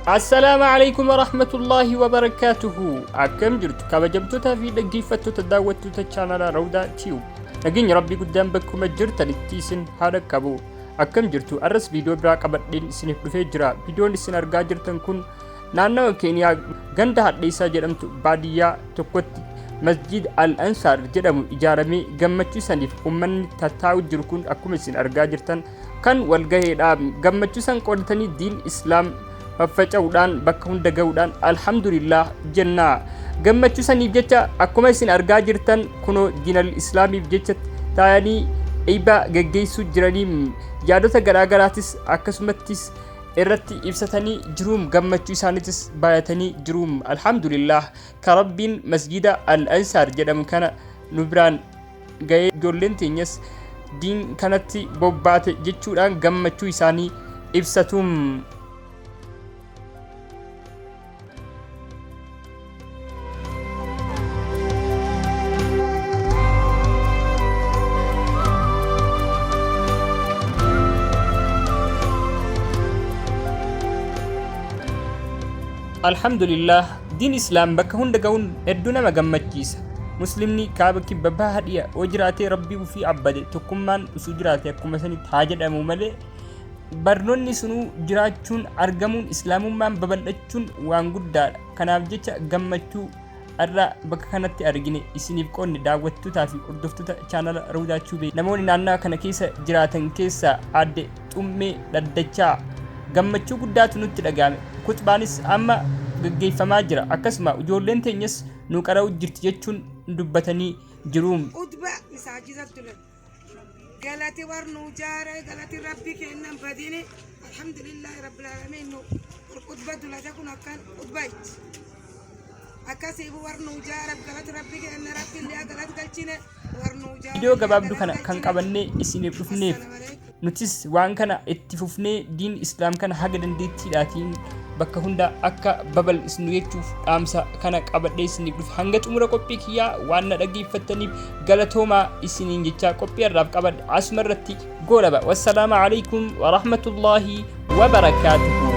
السلام عليكم ورحمة الله وبركاته. أكم جرت كبجبتوتا في دقيفتو تداوتو تشانل رودا تيوب. نجين ربي قدام بكم جرت للتيسن هذا كبو. أكم جرتو أرس فيديو برا قبل سنة بفجرة فيديو لسنا أرجع جرتن كون نانا كينيا جنده ليس جرمت بعديا تقوت مسجد الأنصار جرمو إجارمي جمّتشو سنيف ومن تتاو جركون أكم سن أرجع جرتن كان والجاه جمّتشو سن قولتني دين إسلام faffaca'uudhaan bakka hunda ga'uudhaan alhamdulillah jennaa gammachuu saniif jecha akkuma isin argaa jirtan kunoo diinal islaamiif jecha taa'anii eebba geggeessuu jiranii yaadota garaagaraatis akkasumattis irratti ibsatanii jiruum gammachuu isaaniitis baay'atanii jiruum alhamdulillah ka rabbiin masjida al-ansaar jedhamu kana nu biraan ga'ee ijoolleen teenyas diin kanatti bobbaate jechuudhaan gammachuu isaanii ibsatuum. alhamdulillah diin islaam bakka hunda ga'uun hedduu nama gammachiisa muslimni kaaba kibba baha dhiya oo jiraatee rabbii ufii abbade tokkummaan usuu jiraate akkuma sanitti haa jedhamu malee barnoonni sunuu jiraachuun argamuun islaamummaan babal'achuun waan guddaadha kanaaf jecha gammachuu irraa bakka kanatti argine isiniif qoonne daawwattootaa fi hordoftoota chaanala Rawdaa Tube namoonni naannoo kana keessa jiraatan keessaa aadde xummee dhaddachaa gammachuu guddaatu nutti dhagahame kutbaanis amma gaggeeffamaa jira akkasuma ijoolleen teenyas nu qara'u jirti jechuun dubbatanii jiruum. Utba masaajidatti galati warnu jaara galati rabbi kennan badini alhamdulillah rabbil alamin utba dulata kun akkan utbaiti akkasiibu warnu jaara galati rabbi kennan rabbi illee galati galchine warnu jaara video gabaabduu kana kan qabannee isiniif dhufneef nutis waan kana itti fufnee diin islaam kana haga dandeettiidhaatiin bakka hunda akka babal'isnu jechuuf dhaamsa kana qabadhee isiniif dhufe hanga xumura qophii kiyyaa waan na dhaggeeffattaniif galatoomaa isiniin jechaa qophii irraaf qabadhe asuma irratti goolaba wassalaamu alaikum wa rahmatullaahi wa barakaatuhu.